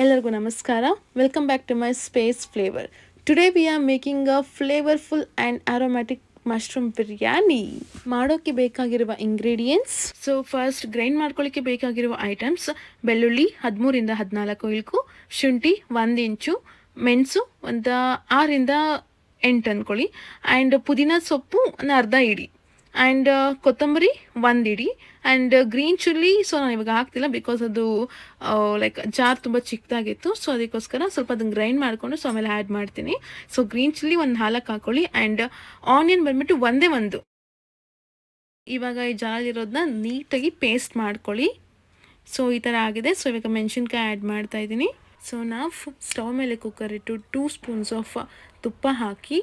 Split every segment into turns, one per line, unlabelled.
ಎಲ್ಲರಿಗೂ ನಮಸ್ಕಾರ. Welcome back to my space flavour. Today we are making a flavourful and aromatic mushroom biryani. ಮಾಡೋಕ್ಕೆ ಬೇಕಾಗಿರುವ ingredients. So first grind ಮಾಡ್ಕೊಳ್ಳಿಕ್ಕೆ ಬೇಕಾಗಿರುವ items: ಬೆಳ್ಳುಳ್ಳಿ 13-14 ಇಳ್ಕು, ಶುಂಠಿ 1 ಇಂಚು, ಮೆಣಸು ಒಂದು 6-8 ಅಂದ್ಕೊಳ್ಳಿ, ಆ್ಯಂಡ್ ಪುದೀನ ಸೊಪ್ಪು ಒಂದು ಅರ್ಧ ಇಡಿ, ಆ್ಯಂಡ್ ಕೊತ್ತಂಬರಿ 1 ಇಡಿ, ಆ್ಯಂಡ್ ಗ್ರೀನ್ ಚಿಲ್ಲಿ. ಸೊ ನಾನು ಇವಾಗ ಹಾಕ್ತಿಲ್ಲ ಬಿಕಾಸ್ ಅದು ಲೈಕ್ ಜಾರ್ ತುಂಬ ಚಿಕ್ಕದಾಗಿತ್ತು. ಸೊ ಅದಕ್ಕೋಸ್ಕರ ಸ್ವಲ್ಪ ಅದನ್ನು ಗ್ರೈಂಡ್ ಮಾಡಿಕೊಂಡು ಸೊ ಆಮೇಲೆ ಆ್ಯಡ್ ಮಾಡ್ತೀನಿ. ಸೊ ಗ್ರೀನ್ ಚಿಲ್ಲಿ ಒಂದು 4 ಹಾಕ್ಕೊಳ್ಳಿ, ಆ್ಯಂಡ್ ಆನಿಯನ್ ಬಂದ್ಬಿಟ್ಟು ಒಂದೇ ಒಂದು. ಇವಾಗ ಈ ಜಾರಲ್ಲಿರೋದನ್ನ ನೀಟಾಗಿ ಪೇಸ್ಟ್ ಮಾಡ್ಕೊಳ್ಳಿ. ಸೊ ಈ ಥರ ಆಗಿದೆ. ಸೊ ಇವಾಗ ಮೆಣಸಿನ್ಕಾಯಿ ಆ್ಯಡ್ ಮಾಡ್ತಾ ಇದ್ದೀನಿ. ಸೊ ನಾವು ಸ್ಟವ್ ಮೇಲೆ ಕುಕ್ಕರ್ ಇಟ್ಟು 2 ಸ್ಪೂನ್ಸ್ ಆಫ್ ತುಪ್ಪ ಹಾಕಿ,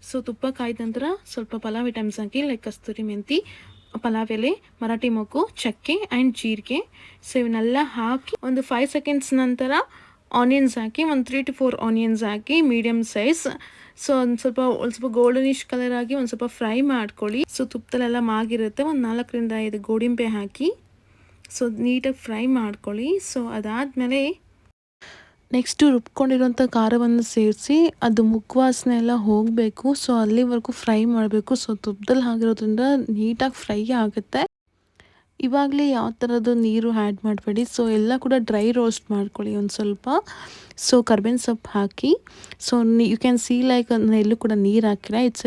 ಸೊ ತುಪ್ಪ ಕಾಯ್ದ ನಂತರ ಸ್ವಲ್ಪ ಪಲಾವ್ ಐಟಮ್ಸ್ ಹಾಕಿ, ಲೈಕ್ ಕಸ್ತೂರಿ ಮೆಂತಿ, ಪಲಾವ್ ಎಲೆ, ಮರಾಠಿ ಮೊಗ್ಗು, ಚಕ್ಕೆ ಆ್ಯಂಡ್ ಜೀರಿಗೆ. ಸೊ ಇವನ್ನೆಲ್ಲ ಹಾಕಿ ಒಂದು 5 ಸೆಕೆಂಡ್ಸ್ ನಂತರ ಆನಿಯನ್ಸ್ ಹಾಕಿ, ಒಂದು 3 to 4 onions hockey medium size. So ಒಂದು ಸ್ವಲ್ಪ ಗೋಲ್ಡನಿಶ್ ಕಲರ್ ಆಗಿ ಒಂದು ಸ್ವಲ್ಪ ಫ್ರೈ ಮಾಡ್ಕೊಳ್ಳಿ. ಸೊ ತುಪ್ಪದಲ್ಲೆಲ್ಲ ಮಾಗಿರುತ್ತೆ. ಒಂದು 4-5 ಗೋಡಂಬಿ ಹಾಕಿ ಸೊ ನೀಟಾಗಿ ಫ್ರೈ ಮಾಡ್ಕೊಳ್ಳಿ. ಸೊ ಅದಾದಮೇಲೆ ನೆಕ್ಸ್ಟು ರುಬ್ಕೊಂಡಿರೋಂಥ ಖಾರವನ್ನು ಸೇರಿಸಿ ಅದು ಮುಖವಾಸನೆ ಎಲ್ಲ ಹೋಗಬೇಕು. ಸೊ ಅಲ್ಲಿವರೆಗೂ ಫ್ರೈ ಮಾಡಬೇಕು. ಸೊ ತುಪ್ಪದಲ್ಲಿ ಆಗಿರೋದ್ರಿಂದ ನೀಟಾಗಿ ಫ್ರೈ ಆಗುತ್ತೆ. ಇವಾಗಲೇ ಯಾವ ಥರದ್ದು ನೀರು ಆ್ಯಡ್ ಮಾಡಬೇಡಿ. ಸೊ ಎಲ್ಲ ಕೂಡ ಡ್ರೈ ರೋಸ್ಟ್ ಮಾಡ್ಕೊಳ್ಳಿ ಒಂದು ಸ್ವಲ್ಪ. ಸೊ ಕರ್ಬೇವಿನ ಸೊಪ್ಪು ಹಾಕಿ, so you can see like ಎಲ್ಲೂ ಕೂಡ ನೀರು ಹಾಕಿಲ್ಲ. It's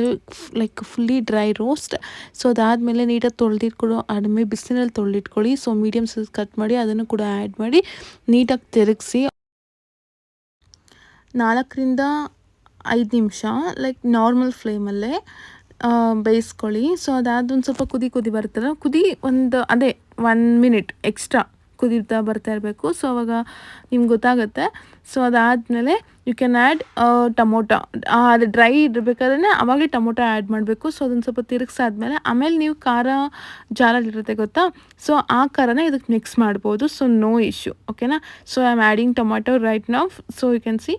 like fully dry roast. So ಅದಾದಮೇಲೆ ನೀಟಾಗಿ ತೊಳೆದಿಟ್ಕೊಳ್ಳೋ ಆದ್ಮೇಲೆ ಬಿಸಿಲಲ್ಲಿ ತೊಳೆದಿಟ್ಕೊಳ್ಳಿ. ಸೊ ಮೀಡಿಯಮ್ ಸೈಜ್ ಕಟ್ ಮಾಡಿ ಅದನ್ನು ಕೂಡ ಆ್ಯಡ್ ಮಾಡಿ ನೀಟಾಗಿ ತಿರುಗಿಸಿ 4-5 ನಿಮಿಷ ಲೈಕ್ ನಾರ್ಮಲ್ ಫ್ಲೇಮಲ್ಲೇ ಬೇಯಿಸ್ಕೊಳ್ಳಿ. ಸೊ ಅದಾದ ಒಂದು ಸ್ವಲ್ಪ ಕುದಿ ಬರುತ್ತಲ್ಲ, ಒಂದು 1 ಮಿನಿಟ್ ಎಕ್ಸ್ಟ್ರಾ ಕುದೀತಾ ಬರ್ತಾ ಇರಬೇಕು. ಸೊ ಅವಾಗ ನಿಮ್ಗೆ ಗೊತ್ತಾಗುತ್ತೆ. ಸೊ ಅದಾದಮೇಲೆ ಯು ಕ್ಯಾನ್ ಆ್ಯಡ್ ಟೊಮೊಟೊ. ಅದು ಡ್ರೈ ಇರಬೇಕಾದ್ರೆ ಆವಾಗಲೇ ಟೊಮೊಟೊ ಆ್ಯಡ್ ಮಾಡಬೇಕು. ಸೊ ಅದನ್ನು ಸ್ವಲ್ಪ ತಿರುಗಿಸಾದ್ಮೇಲೆ ಆಮೇಲೆ ನೀವು ಖಾರ ಜಾರಲ್ಲಿರುತ್ತೆ ಗೊತ್ತಾ, ಸೊ ಆ ಖಾರನ ಇದಕ್ಕೆ ಮಿಕ್ಸ್ ಮಾಡ್ಬೋದು. ಸೊ ನೋ ಇಶ್ಯೂ, ಓಕೆನಾ. So I am adding tomato right now. So you can see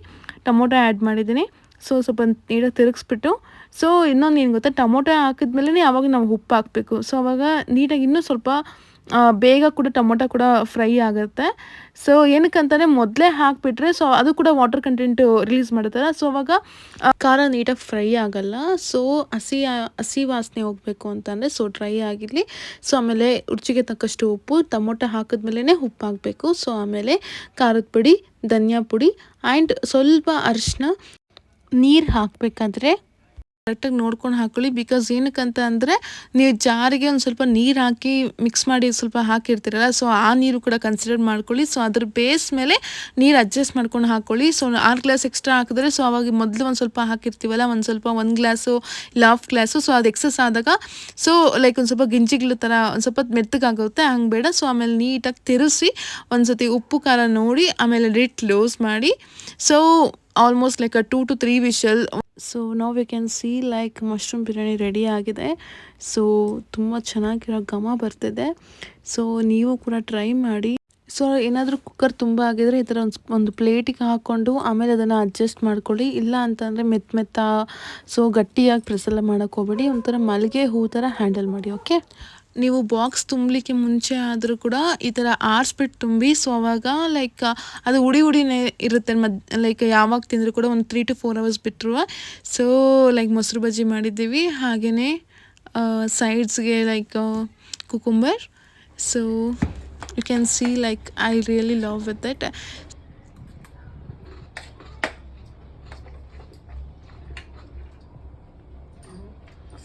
tomato add ಮಾಡಿದ್ದೀನಿ. ಸೊ ಸ್ವಲ್ಪ ನೀಟಾಗಿ ತಿರುಗಿಸ್ಬಿಟ್ಟು, ಸೊ ಇನ್ನೊಂದು ಏನು ಗೊತ್ತಾ, ಟೊಮೊಟೊ ಹಾಕಿದ್ಮೇಲೆ ಆವಾಗ ನಾವು ಉಪ್ಪು ಹಾಕಬೇಕು. ಸೊ ಅವಾಗ ನೀಟಾಗಿ ಇನ್ನೂ ಸ್ವಲ್ಪ ಬೇಗ ಕೂಡ ಟೊಮೊಟೊ ಕೂಡ ಫ್ರೈ ಆಗುತ್ತೆ. ಸೊ ಏನಕ್ಕಂತಂದರೆ ಮೊದಲೇ ಹಾಕಿಬಿಟ್ರೆ ಸೊ ಅದು ಕೂಡ ವಾಟರ್ ಕಂಟೆಂಟು ರಿಲೀಸ್ ಮಾಡುತ್ತಲ್ಲ, ಸೊ ಅವಾಗ ಖಾರ ನೀಟಾಗಿ ಫ್ರೈ ಆಗಲ್ಲ. ಸೊ ಹಸಿ ವಾಸನೆ ಹೋಗಬೇಕು ಅಂತಂದರೆ ಸೊ ಡ್ರೈ ಆಗಿರಲಿ. ಸೊ ಆಮೇಲೆ ರುಚಿಗೆ ತಕ್ಕಷ್ಟು ಉಪ್ಪು, ಟೊಮೊಟೊ ಹಾಕಿದ್ಮೇಲೆ ಉಪ್ಪು ಹಾಕಬೇಕು. ಸೊ ಆಮೇಲೆ ಖಾರದ ಪುಡಿ, ಧನಿಯಾ ಪುಡಿ ಆ್ಯಂಡ್ ಸ್ವಲ್ಪ ಅರಿಶಿನ. ನೀರು ಹಾಕಬೇಕಾದ್ರೆ ಕರೆಕ್ಟಾಗಿ ನೋಡ್ಕೊಂಡು ಹಾಕ್ಕೊಳ್ಳಿ. ಬಿಕಾಸ್ ಏನಕ್ಕಂತ ಅಂದರೆ ನೀವು ಜಾರಿಗೆ ಒಂದು ಸ್ವಲ್ಪ ನೀರು ಹಾಕಿ ಮಿಕ್ಸ್ ಮಾಡಿ ಸ್ವಲ್ಪ ಹಾಕಿರ್ತೀರಲ್ಲ, ಸೊ ಆ ನೀರು ಕೂಡ ಕನ್ಸಿಡರ್ ಮಾಡ್ಕೊಳ್ಳಿ. ಸೊ ಅದ್ರ ಬೇಸ್ ಮೇಲೆ ನೀರು ಅಡ್ಜಸ್ಟ್ ಮಾಡ್ಕೊಂಡು ಹಾಕ್ಕೊಳ್ಳಿ. ಸೊ 6 ಗ್ಲಾಸ್ ಎಕ್ಸ್ಟ್ರಾ ಹಾಕಿದ್ರೆ ಸೊ ಅವಾಗ ಮೊದಲು ಒಂದು ಸ್ವಲ್ಪ ಹಾಕಿರ್ತೀವಲ್ಲ, ಒಂದು ಗ್ಲಾಸು ಇಲ್ಲ ಹಾಫ್ ಗ್ಲಾಸು, ಸೊ ಅದು ಎಕ್ಸಸ್ ಆದಾಗ ಸೊ ಲೈಕ್ ಒಂದು ಸ್ವಲ್ಪ ಗಿಂಜಿಗಳ ಥರ ಒಂದು ಸ್ವಲ್ಪ ಮೆತ್ತಗಾಗುತ್ತೆ, ಹಂಗೆ ಬೇಡ. ಸೊ ಆಮೇಲೆ ನೀಟಾಗಿ ತಿರುಗಿಸಿ ಒಂದು ಸತಿ ಉಪ್ಪು ಖಾರ ನೋಡಿ ಆಮೇಲೆ ಲಿಡ್ ಕ್ಲೋಸ್ ಮಾಡಿ. So almost like 2 to 3 whistle. So ನಾವು we can see like mushroom biryani ready ಆಗಿದೆ. ಸೊ ತುಂಬ ಚೆನ್ನಾಗಿರೋ ಘಮ ಬರ್ತಿದೆ. ಸೊ ನೀವು ಕೂಡ ಟ್ರೈ ಮಾಡಿ. ಸೊ ಏನಾದರೂ ಕುಕ್ಕರ್ ತುಂಬ ಆಗಿದರೆ ಈ ಥರ ಒಂದು ಪ್ಲೇಟಿಗೆ ಹಾಕ್ಕೊಂಡು ಆಮೇಲೆ ಅದನ್ನು ಅಡ್ಜಸ್ಟ್ ಮಾಡ್ಕೊಳ್ಳಿ. ಇಲ್ಲ ಅಂತಂದರೆ ಮೆತ್ತ ಸೊ ಗಟ್ಟಿಯಾಗಿ ಪ್ರೆಸ್ಸೆಲ್ಲ ಮಾಡೋಕ್ಕೆ ಹೋಗ್ಬೇಡಿ. ಒಂಥರ ಮಲ್ಲಿಗೆ ಹೂ ಥರ ಹ್ಯಾಂಡಲ್ ಮಾಡಿ, ಓಕೆ. ನೀವು ಬಾಕ್ಸ್ ತುಂಬಲಿಕ್ಕೆ ಮುಂಚೆ ಆದರೂ ಕೂಡ ಈ ಥರ ಆರಿಸ್ಬಿಟ್ಟು ತುಂಬಿ. ಸೊ ಅವಾಗ ಲೈಕ್ ಅದು ಉಡಿನೇ ಇರುತ್ತೆ ಲೈಕ್ ಯಾವಾಗ ತಿಂದರೂ ಕೂಡ ಒಂದು 3 to 4 hours ಬಿಟ್ಟರು. ಸೊ ಲೈಕ್ ಮೊಸರು ಬಜ್ಜಿ ಮಾಡಿದ್ದೀವಿ, ಹಾಗೆಯೇ ಸೈಡ್ಸ್ಗೆ like cucumber. So you can see like I really love with it.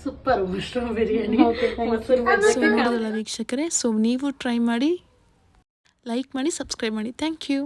Super mushroom biryani.
ವೀಕ್ಷಕರೇ, ಸೊ ನೀವು ಟ್ರೈ ಮಾಡಿ, ಲೈಕ್ ಮಾಡಿ, ಸಬ್ಸ್ಕ್ರೈಬ್ ಮಾಡಿ. Thank you.